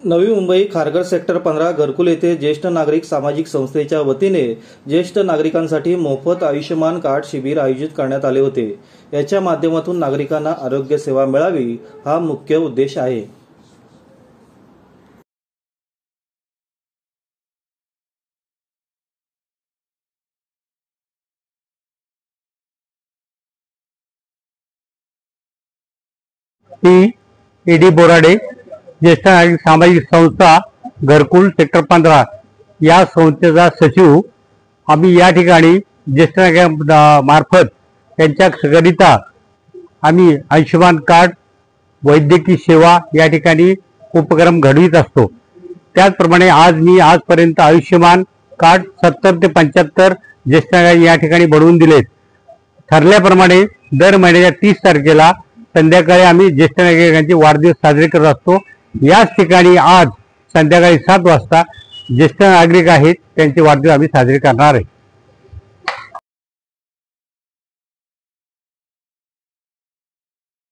Navi Mumbai Kharghar sector 15 घरकुल येथे ज्येष्ठ नागरिक सामाजिक संस्थेच्या वतीने ज्येष्ठ नागरिकांसाठी मोफत आयुष्यमान कार्ड शिबिर आयोजित करण्यात आले होते। याच्या माध्यमातून नागरिकांना आरोग्य सेवा मिळावी हा मुख्य उद्देश आहे। ईडी बोराडे ज्येष्ठ नागरिक सामाजिक संस्था घरकुल सेक्टर 15 या संस्थेचा सचिव। आम्ही या ठिकाणी ज्येष्ठ नागरिकांमार्फत त्यांच्याकरिता आम्ही आयुष्यमान कार्ड वैद्यकीय सेवा या ठिकाणी उपक्रम घडवित असतो। त्याचप्रमाणे आजपर्यंत आयुष्यमान कार्ड 70 ते 75 ज्येष्ठ नागरिक या ठिकाणी बनवून दिलेत। ठरल्याप्रमाणे दर महिन्याच्या 30 तारखेला संध्याकाळी आम्ही ज्येष्ठ नागरिकांचे वाढदिवस साजरे करत असतो। याच ठिकाणी आज संध्याकाळी 7 वाजता ज्येष्ठ नागरिक आहेत त्यांचे वाढदिवस आम्ही साजरे करणार आहे।